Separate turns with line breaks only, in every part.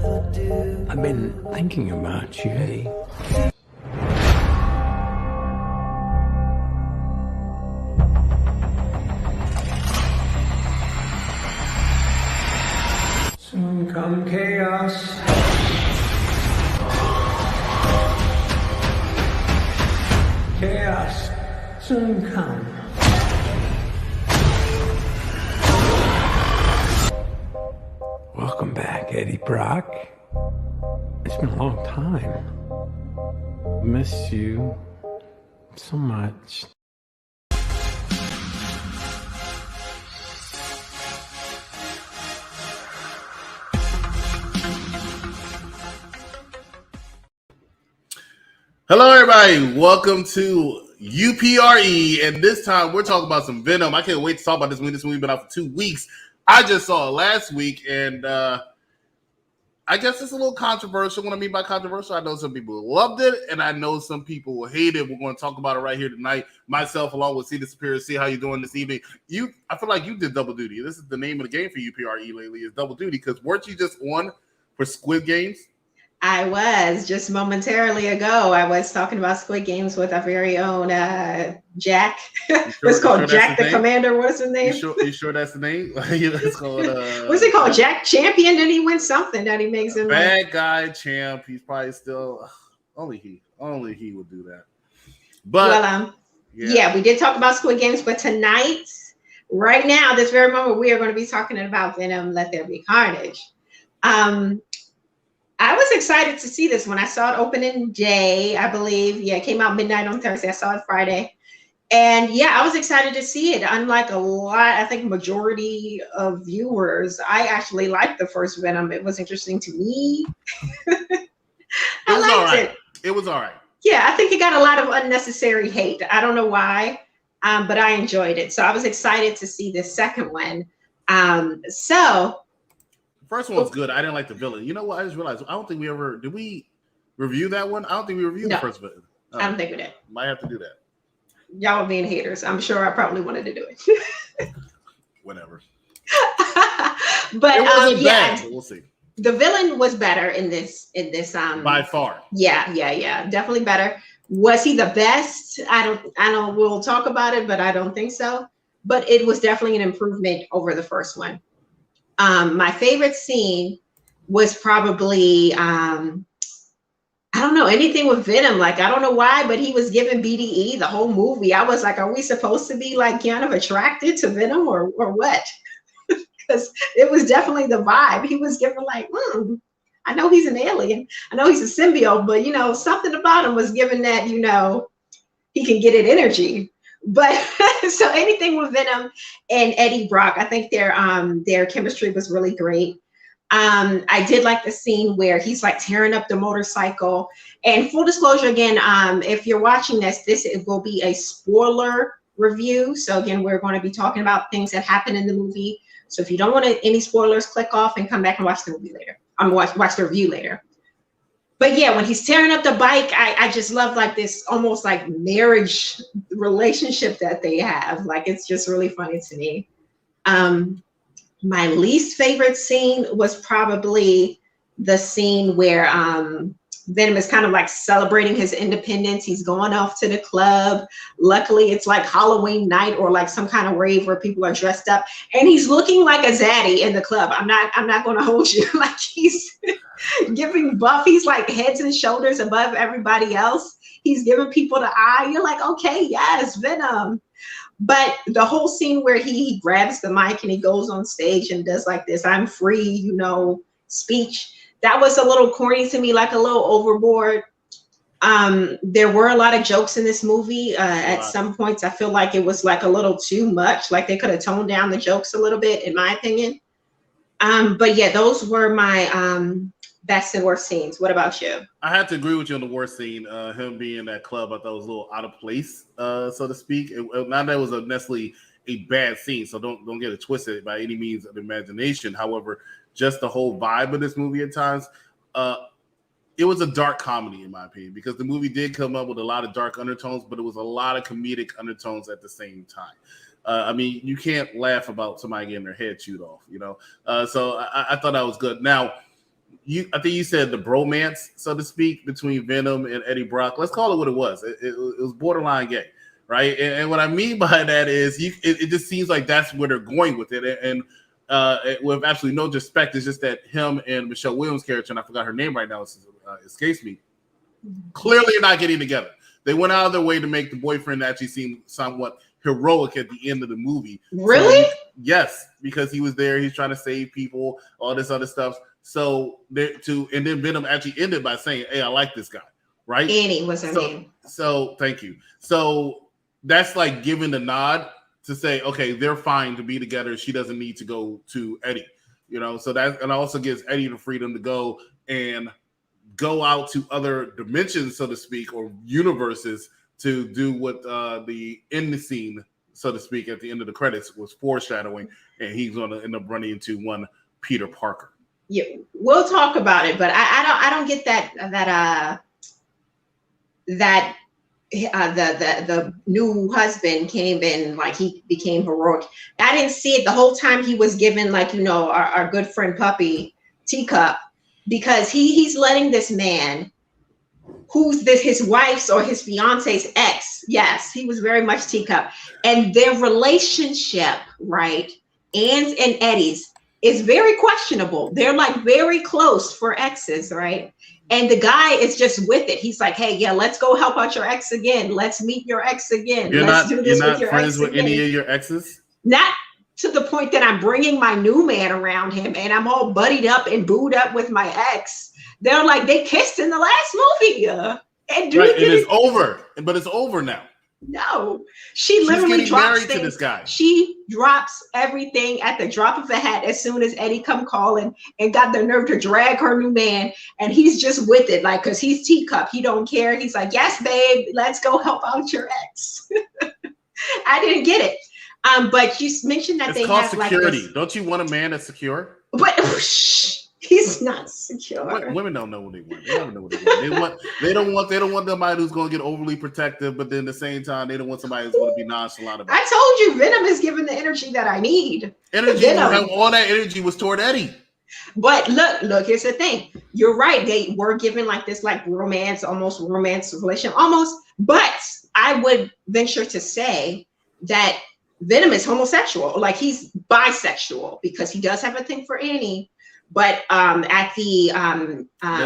I've been thinking about you, Eddie. Soon come chaos. Chaos soon come. Welcome back, Eddie Brock. It's been a long time. Miss you so much.
Hello, everybody. Welcome to UPRE, and this time we're talking about some Venom. I can't wait to talk about this movie. This movie's been out for 2 weeks. I just saw it last week, and I guess it's a little controversial. What I mean by controversial, I know some people loved it, and I know some people will hate it. We're going to talk about it right here tonight. Myself, along with See the Superior, see how you're doing this evening. I feel like you did double duty. This is the name of the game for UPRE lately, is double duty, because weren't you just on for Squid Games?
I was just momentarily ago. I was talking about Squid Games with our very own Jack. It's called Jack the Commander. What's his name?
You sure that's the name? It's called.
What's it called? Jack Champion. Did he win something that he makes him?
Bad guy champ. He's probably still. Only he would do that. But
well, yeah, we did talk about Squid Games, but tonight, right now, this very moment, we are going to be talking about Venom: Let There Be Carnage. I was excited to see this when I saw it opening day, I believe. Yeah, it came out midnight on Thursday. I saw it Friday. And yeah, I was excited to see it. Unlike a lot, I think majority of viewers, I actually liked the first Venom. It was interesting to me. I liked it.
It was all right.
Yeah, I think it got a lot of unnecessary hate. I don't know why, but I enjoyed it. So I was excited to see the second one.
First one's good. I didn't like the villain. You know what? I just realized I don't think did we review that one? I don't think we reviewed the first villain.
I don't think we did.
Might have to do that.
Y'all are being haters. I'm sure I probably wanted to do it.
Whatever.
But
it wasn't bad, but we'll see.
The villain was better in this
by far.
Yeah. Definitely better. Was he the best? I don't we'll talk about it, but I don't think so. But it was definitely an improvement over the first one. My favorite scene was probably, I don't know, anything with Venom. Like, I don't know why, but he was giving BDE the whole movie. I was like, are we supposed to be like kind of attracted to Venom or what? Because it was definitely the vibe. He was giving like, I know he's an alien. I know he's a symbiote, but, something about him was giving that, he can get it energy. But so anything with Venom and Eddie Brock, I think their chemistry was really great. I did like the scene where he's like tearing up the motorcycle. And full disclosure again, if you're watching this it will be a spoiler review. So again, we're going to be talking about things that happen in the movie. So if you don't want any spoilers, click off and come back and watch the movie later. Watch the review later. But yeah, when he's tearing up the bike, I just love like this almost like marriage relationship that they have. Like, it's just really funny to me. My least favorite scene was probably the scene where Venom is kind of like celebrating his independence. He's going off to the club. Luckily, it's like Halloween night or like some kind of rave where people are dressed up, and he's looking like a zaddy in the club. I'm not going to hold you. Like, he's giving buff. He's like heads and shoulders above everybody else. He's giving people the eye. You're like, okay, yes, Venom. But the whole scene where he grabs the mic and he goes on stage and does like this "I'm free," speech. That was a little corny to me, like a little overboard. There were a lot of jokes in this movie. At some points, I feel like it was like a little too much. Like, they could have toned down the jokes a little bit, in my opinion. But yeah, those were my best and worst scenes. What about you?
I have to agree with you on the worst scene. Him being in that club, I thought was a little out of place, so to speak. Not that it was necessarily a bad scene, so don't get it twisted by any means of imagination. However, just the whole vibe of this movie at times, it was a dark comedy, in my opinion, because the movie did come up with a lot of dark undertones, but it was a lot of comedic undertones at the same time. I mean, you can't laugh about somebody getting their head chewed off, So I thought that was good. Now, I think you said the bromance, so to speak, between Venom and Eddie Brock. Let's call it what it was. It was borderline gay, right? And what I mean by that is, it just seems like that's where they're going with it. And with absolutely no disrespect, it's just that him and Michelle Williams' character, and I forgot her name right now, escapes me. Clearly, not getting together. They went out of their way to make the boyfriend actually seem somewhat heroic at the end of the movie.
Really?
So, yes, because he was there. He's trying to save people, all this other stuff. So and then Venom actually ended by saying, "Hey, I like this guy." Right?
Annie was her name.
So thank you. So that's like giving the nod to say, okay, they're fine to be together. She doesn't need to go to Eddie. So that, and also gives Eddie the freedom to go out to other dimensions, so to speak, or universes to do what the end scene, so to speak, at the end of the credits was foreshadowing, and he's going to end up running into one Peter Parker.
Yeah, we'll talk about it, but I don't get the new husband came in like he became heroic. I didn't see it the whole time. He was given our good friend Puppy teacup, because he's letting this man who's his wife's or his fiance's ex. Yes, he was very much teacup, and their relationship, right, Ann's and Eddie's, is very questionable. They're like very close for exes, right? And the guy is just with it. He's like, hey, yeah, let's go help out your ex again. Let's meet your ex again.
You're
let's
not,
do this
you're
with your
not friends
ex
with
again.
any of your exes?
Not to the point that I'm bringing my new man around him and I'm all buddied up and booed up with my ex. They're like, they kissed in the last movie. And
it's over. But it's over now.
No, she's literally drops things.
To this guy.
She drops everything at the drop of a hat as soon as Eddie come calling, and got the nerve to drag her new man, and he's just with it, like, because he's teacup. He don't care. He's like, yes, babe, let's go help out your ex. I didn't get it. But you mentioned that
it's called security. Don't you want a man that's secure?
But he's not secure.
Women don't know what they want. They don't know what they want. They don't want somebody who's going to get overly protective, but then at the same time, they don't want somebody who's going to be nonchalant about it.
I told you, Venom is giving the energy that I need.
All that energy was toward Eddie.
But look, here's the thing. You're right. They were given like this, like romance relation, almost. But I would venture to say that Venom is homosexual. Like, he's bisexual, because he does have a thing for Annie. But at the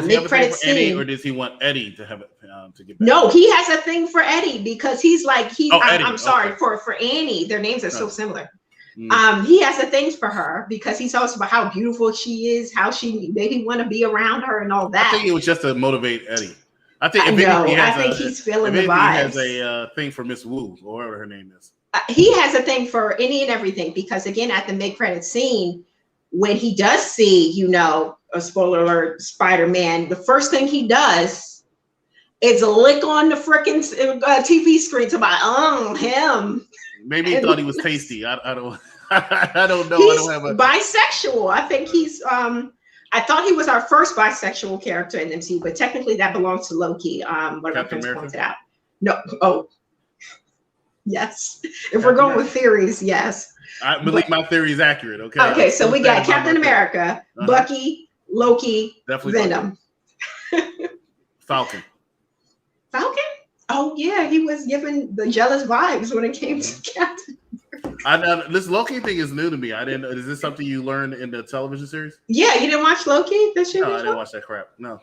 mid-credit scene,
Eddie, or does he want Eddie to have it to get back?
No, he has a thing for Eddie, because he's like I'm sorry,
okay.
for Annie. Their names are so similar. He has a thing for her because he talks about how beautiful she is, how she made him want to be around her, and all that.
I think it was just to motivate Eddie. I think
he's feeling the vibes.
He has a thing for Miss Wu, or whatever her name is.
He has a thing for any and everything, because again, at the mid-credit scene, when he does see, a spoiler alert, Spider-Man, the first thing he does is lick on the freaking TV screen to him.
Maybe he thought he was tasty. I don't I don't know.
He's
I don't have
bisexual. I think he's I thought he was our first bisexual character in MCU, but technically that belongs to Loki. What our friends pointed out. No, yes. If we're going with theories, yes.
I believe my theory is accurate. Okay.
Okay, so we got Captain America, Bucky, Loki,
definitely
Venom,
Falcon.
Falcon? Oh yeah, he was giving the jealous vibes when it came to Captain.
This Loki thing is new to me. I didn't. Is this something you learned in the television series?
Yeah, you didn't watch Loki this year?
No, I didn't watch that crap. No.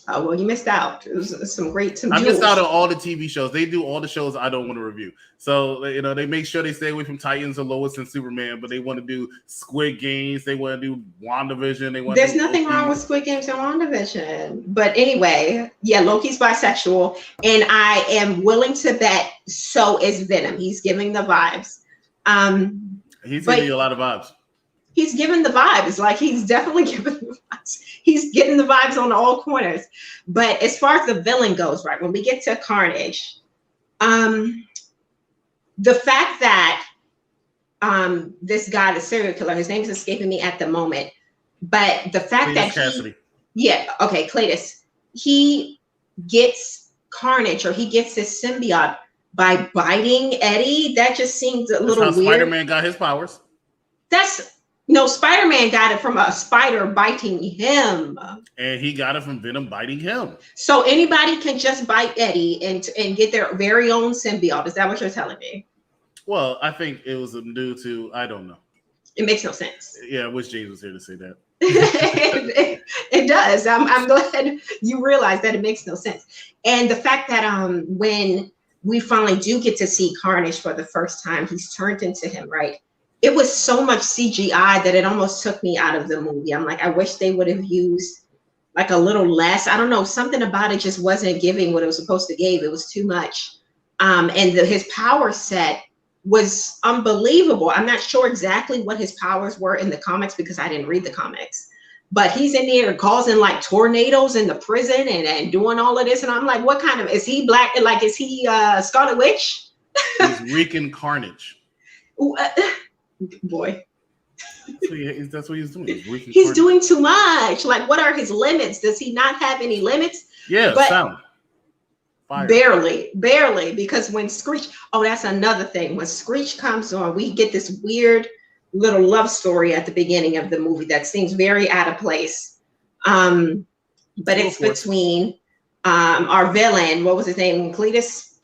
Oh well, you missed out. It was some great.
I missed out on all the TV shows. They do all the shows I don't want to review. So they make sure they stay away from Titans or Lois and Superman, but they want to do Squid Games. They want to do WandaVision.
There's nothing wrong with Squid Games and WandaVision. But anyway, yeah, Loki's bisexual, and I am willing to bet so is Venom. He's giving the vibes.
He's giving you a lot of vibes.
He's giving the vibes. Like, he's definitely giving the vibes. He's getting the vibes on all corners. But as far as the villain goes, right, when we get to Carnage, the fact that this guy, the serial killer, his name is escaping me at the moment, but the fact
Cletus
that
Cassidy.
Cletus, he gets Carnage, or he gets this symbiote by biting Eddie. That just seems a little weird.
Spider-Man got his powers.
No, Spider-Man got it from a spider biting him.
And he got it from Venom biting him.
So anybody can just bite Eddie and get their very own symbiote. Is that what you're telling me?
Well, I think it was due to, I don't know.
It makes no sense.
Yeah, I wish James was here to say that.
It does. I'm glad you realize that it makes no sense. And the fact that when we finally do get to see Carnage for the first time, he's turned into him, right? It was so much CGI that it almost took me out of the movie. I'm like, I wish they would have used like a little less. I don't know, something about it just wasn't giving what it was supposed to give. It was too much. And his power set was unbelievable. I'm not sure exactly what his powers were in the comics because I didn't read the comics. But he's in there causing like tornadoes in the prison and doing all of this. And I'm like, what kind of, is he black? Like, is he Scarlet Witch?
He's wreaking carnage.
Boy.
That's what he's doing.
He's doing too much. Like, what are his limits? Does he not have any limits?
Yeah,
but
sound. Fire.
Barely. Because when Screech, oh, that's another thing. When Screech comes on, we get this weird little love story at the beginning of the movie that seems very out of place. But it's between our villain, what was his name, Cletus?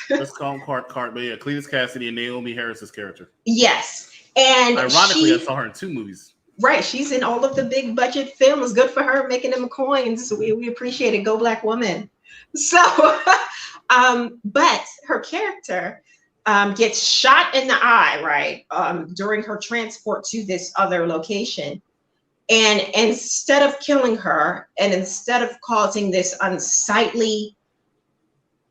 Let's call him Cart, but yeah, Cletus Cassidy and Naomi Harris's character.
Yes. And
ironically, I saw her in 2 movies.
Right. She's in all of the big budget films. Good for her, making them coins. We appreciate it. Go Black woman. So, but her character gets shot in the eye, right, during her transport to this other location. And instead of killing her, and instead of causing this unsightly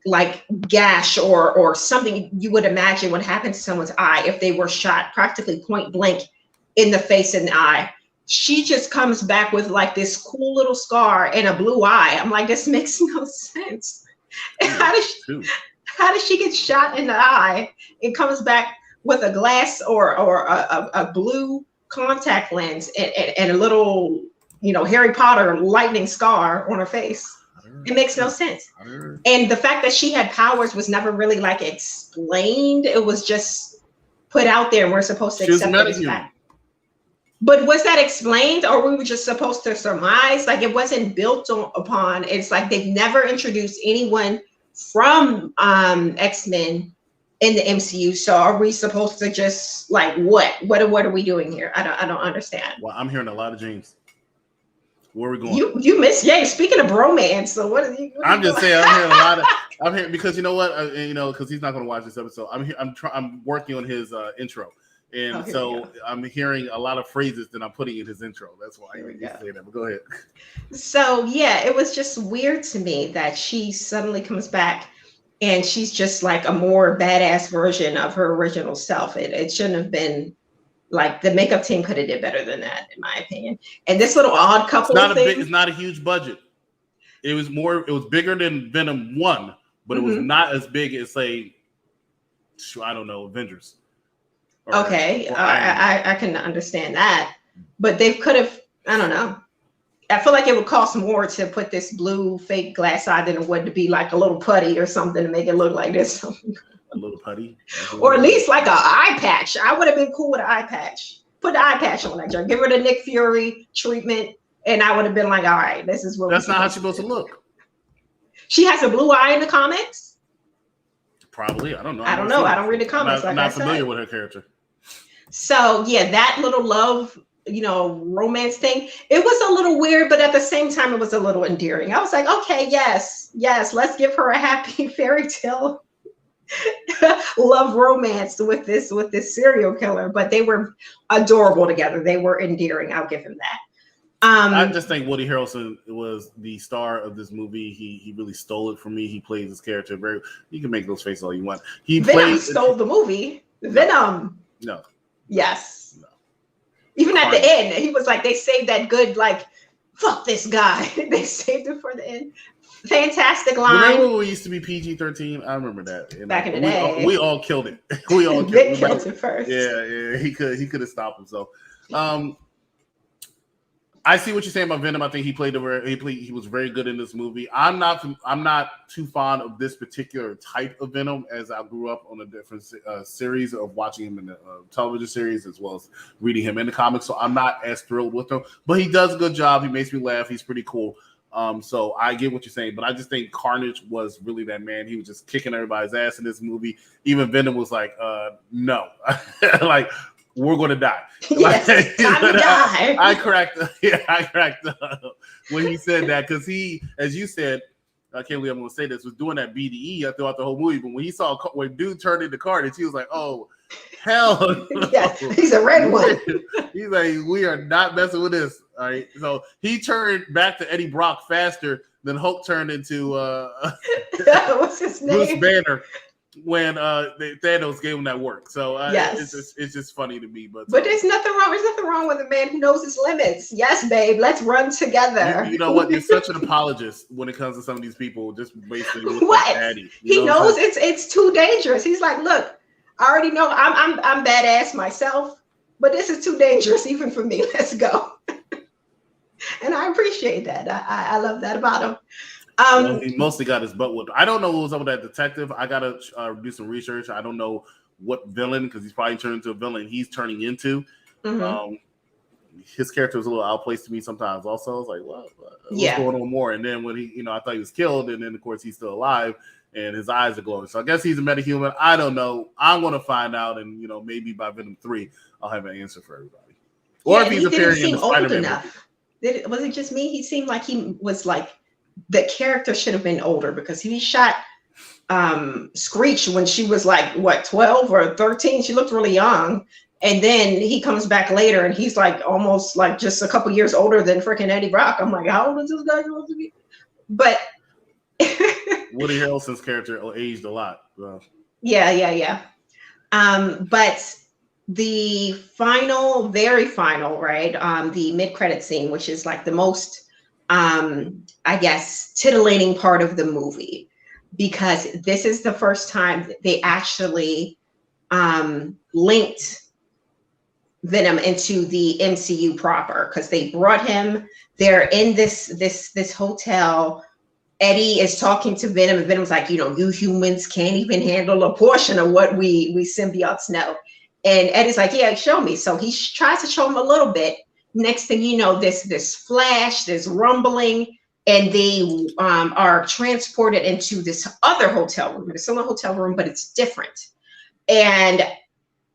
like gash or something you would imagine would happen to someone's eye if they were shot practically point blank in the face and the eye, she just comes back with like this cool little scar and a blue eye. I'm like, this makes no sense. How does she get shot in the eye and comes back with a glass or a blue contact lens and a little, Harry Potter lightning scar on her face? It makes no sense. And the fact that she had powers was never really like explained. It was just put out there and we're supposed to accept it as fact. But was that explained or we were just supposed to surmise? Like it wasn't built upon. It's like they've never introduced anyone from X-Men in the MCU. So are we supposed to just like what are we doing here? I don't understand.
Well, I'm hearing a lot of James. Where are we going?
You missed. Yeah, speaking of bromance, so what are you?
I'm just saying. I'm hearing a lot of. I'm hearing because you know what? Because he's not going to watch this episode. I'm working on his intro, and so I'm hearing a lot of phrases that I'm putting in his intro. That's why I say that. But go ahead. So
yeah, it was just weird to me that she suddenly comes back, and she's just like a more badass version of her original self. It shouldn't have been. Like the makeup team could have did better than that, in my opinion. And this little odd couple thing.
It's not a huge budget. It was bigger than Venom 1, but it was not as big as say, I don't know, Avengers.
I can understand that. But they could have, I don't know. I feel like it would cost more to put this blue fake glass eye than it would to be like a little putty or something to make it look like this.
A little putty,
or at least like an eye patch. I would have been cool with an eye patch. Put the eye patch on that joint. Give her the Nick Fury treatment, and I would have been like, all right, this is what.
That's not how she's supposed to look.
She has a blue eye in the comics.
Probably, I don't know.
I don't know. I don't read the comics.
I'm not familiar with her character.
So yeah, that little love, romance thing. It was a little weird, but at the same time, it was a little endearing. I was like, okay, yes, let's give her a happy fairy tale. Love romance with this serial killer, but they were adorable together. They were endearing. I'll give him that.
I just think Woody Harrelson was the star of this movie. He really stole it from me. He plays his character very. You can make those faces all you want.
Venom stole the movie. Venom.
No.
Yes. No. Even at the end, he was like, they saved that good, like, fuck this guy. They saved it for the end. Fantastic line.
Remember when we used to be PG-13? I remember that.
Back in the day.
We all killed it. We all
killed it first.
Yeah. He could have stopped himself. I I see what you're saying about Venom. I think he was very good in this movie. I'm not too fond of this particular type of Venom, as I grew up on a different series of watching him in the television series as well as reading him in the comics. So I'm not as thrilled with him, but he does a good job. He makes me laugh. He's pretty cool. So I get what you're saying, but I just think Carnage was really that man. He was just kicking everybody's ass in this movie. Even Venom was like, no, like, we're going to die.
Yes,
like,
time to die.
I cracked up when he said that, because he, as you said, I can't believe I'm going to say this, was doing that BDE throughout the whole movie. But when he saw when dude turned into Carnage, he was like, oh, hell no.
Yes, he's a red one.
He's like, we are not messing with this. All right. So he turned back to Eddie Brock faster than Hulk turned into
what's his name?
Bruce Banner when Thanos gave him that work. So
yes.
it's just funny to me. But
there's nothing wrong. There's nothing wrong with a man who knows his limits. Yes, babe. Let's run together.
You know what? You're such an apologist when it comes to some of these people just basically
what?
Daddy,
he knows it's too dangerous. He's like, look, I already know I'm badass myself, but this is too dangerous even for me. Let's go. And I appreciate that. I love that about him.
Well, he mostly got his butt whooped. I don't know what was up with that detective. I gotta do some research. I don't know what villain, because he's probably turned into a villain he's turning into. Mm-hmm. His character was a little outplaced to me sometimes. Also, I was like, what's going on more? And then when he, I thought he was killed, and then of course he's still alive, and his eyes are glowing. So I guess he's a metahuman. I don't know. I'm gonna find out, and maybe by Venom 3, I'll have an answer for everybody. Or if he's appearing in the Spider-Man movie.
Was it just me? He seemed like he was like, the character should have been older, because he shot Screech when she was like, what, 12 or 13? She looked really young. And then he comes back later and he's like almost like just a couple years older than freaking Eddie Brock. I'm like, how old is this guy supposed to be? But
Woody Harrelson's character aged a lot. So.
Yeah. But the very final, right? The mid-credit scene, which is like the most, I guess, titillating part of the movie, because this is the first time that they actually linked Venom into the MCU proper, because they brought him. They're in this hotel. Eddie is talking to Venom, and Venom's like, you humans can't even handle a portion of what we symbiotes know. And Eddie's like, yeah, show me. So he tries to show him a little bit. Next thing you know, this flash, this rumbling, and they are transported into this other hotel room. It's still a hotel room, but it's different. And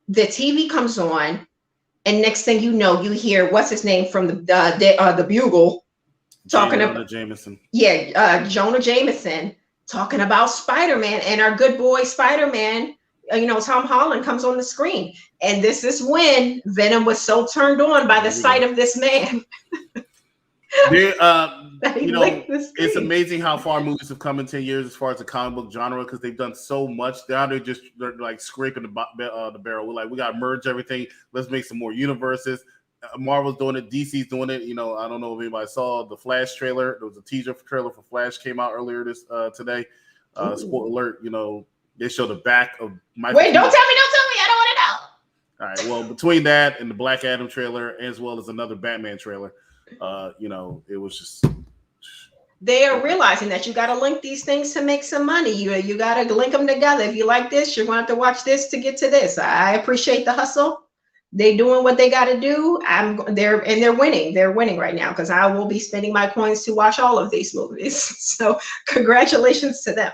the TV comes on, and next thing you know, you hear what's his name from the Bugle talking about
Jameson.
Yeah, Jonah Jameson talking about Spider-Man, and our good boy Spider-Man. Tom Holland comes on the screen, and this is when Venom was so turned on by the sight of this man.
It's amazing how far movies have come in 10 years as far as the comic book genre, because they've done so much. Now they're like scraping the barrel. We're like, we got to merge everything. Let's make some more universes. Marvel's doing it. DC's doing it. I don't know if anybody saw the Flash trailer. There was a teaser trailer for Flash came out earlier today. Spoiler alert, they show the back of Michael.
Wait, don't tell me. I don't want to know.
All right. Well, between that and the Black Adam trailer, as well as another Batman trailer, it was just.
They are realizing that you got to link these things to make some money. You got to link them together. If you like this, you're going to have to watch this to get to this. I appreciate the hustle. They're doing what they got to do. They're winning. They're winning right now, because I will be spending my coins to watch all of these movies. So congratulations to them.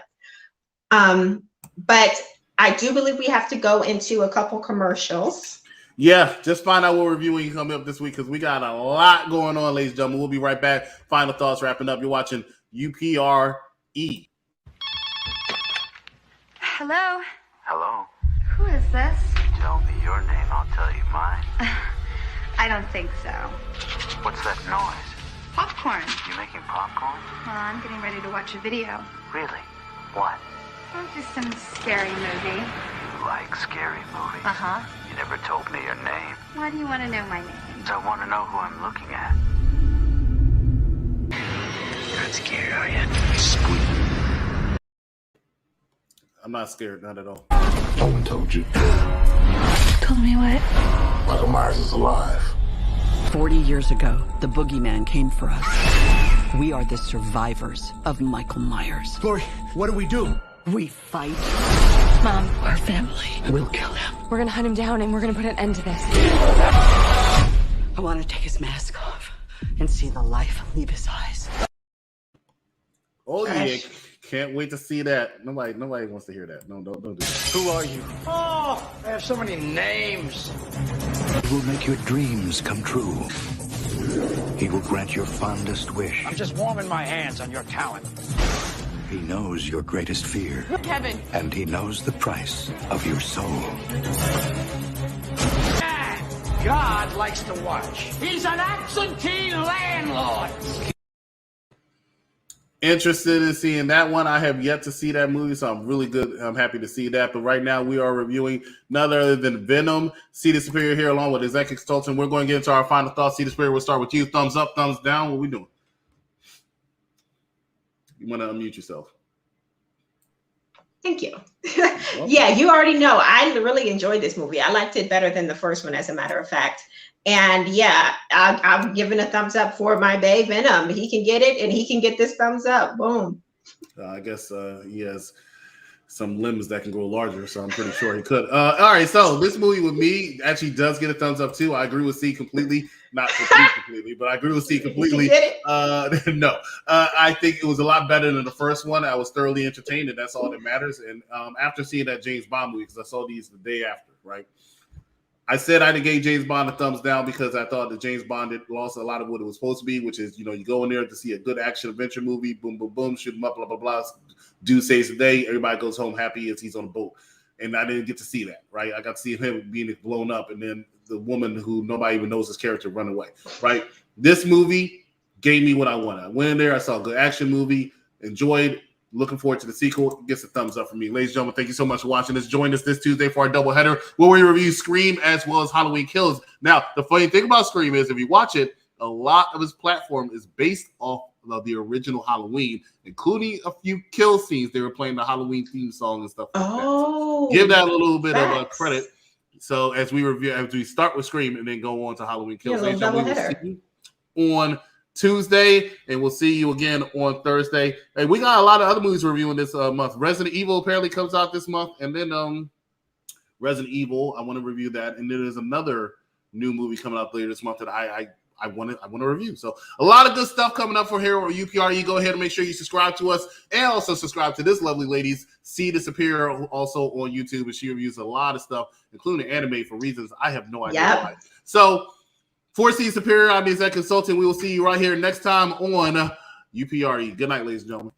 But I do believe we have to go into a couple commercials.
Yeah, just find out what reviewing coming up this week, because we got a lot going on, ladies and gentlemen. We'll be right back. Final thoughts wrapping up. You're watching UPRE.
Hello?
Hello?
Who is this?
Tell me your name, I'll tell you mine.
I don't think so.
What's that noise?
Popcorn.
You making popcorn?
Well, I'm getting ready to watch a video.
Really? What?
Oh, just some scary movie.
You like scary movies?
Uh-huh.
You never told me your name.
Why do you want to know my name?
I want to know who I'm looking at. You're not scared, are you? Squeak.
I'm not scared, not at all.
No one told you.
Told me what?
Michael Myers is alive. 40 years ago, the boogeyman came for us. We are the survivors of Michael Myers.
Glory, what do we do?
We fight.
Mom,
Our family will kill him.
we're gonna hunt him down and we're gonna put an end to this.
I want to take his mask off and see the life leave his eyes.
Oh yeah, can't wait to see that. Nobody wants to hear that. No, don't do that.
Who are you? Oh, I have so many names.
He will make your dreams come true. He will grant your fondest wish.
I'm just warming my hands on your talent.
He knows your greatest fear.
Kevin.
And he knows the price of your soul.
God likes to watch. He's an absentee landlord.
Interested in seeing that one. I have yet to see that movie, so I'm happy to see that. But right now we are reviewing none other than Venom. See the Superior here along with Executive Consultant. We're going to get into our final thoughts. See the Superior, we'll start with you. Thumbs up, thumbs down. What are we doing? You want to unmute yourself.
Thank you. Yeah, you already know. I really enjoyed this movie. I liked it better than the first one, as a matter of fact. And yeah, I'm giving a thumbs up for my bae Venom. He can get it, and he can get this thumbs up. Boom.
I guess he has some limbs that can grow larger, so I'm pretty sure he could. All right, so this movie with me actually does get a thumbs up too. I agree with C completely. Not completely, but I agree with C completely. No, I think it was a lot better than the first one. I was thoroughly entertained, and that's all that matters. And after seeing that James Bond movie, because I saw these the day after, right? I said I gave James Bond a thumbs down because I thought that James Bond had lost a lot of what it was supposed to be, which is, you go in there to see a good action adventure movie, boom, boom, boom, shoot him up, blah, blah, blah. Dude saves the day. Everybody goes home happy as he's on a boat. And I didn't get to see that, right? I got to see him being blown up, and then the woman who nobody even knows his character run away, right? This movie gave me what I wanted. I went in there, I saw a good action movie, enjoyed, looking forward to the sequel. It gets a thumbs up from me. Ladies and gentlemen, thank you so much for watching this. Join us this Tuesday for our doubleheader where we review Scream as well as Halloween Kills. Now, the funny thing about Scream is if you watch it, a lot of its platform is based off of the original Halloween, including a few kill scenes. They were playing the Halloween theme song and stuff like that. So give that a little bit of credit. So as we start with Scream and then go on to Halloween Kills, we will see you on Tuesday, and we'll see you again on Thursday. And we got a lot of other movies reviewing this month. Resident Evil apparently comes out this month, and then Resident Evil, I want to review that. And then there's another new movie coming out later this month that I want to review. So a lot of good stuff coming up for here on UPRE. Go ahead and make sure you subscribe to us, and also subscribe to this lovely lady's See the Superior also on YouTube, and she reviews a lot of stuff, including anime for reasons I have no idea why. So for See Superior, I'm the Executive Consultant. We will see you right here next time on UPRE. Good night, ladies and gentlemen.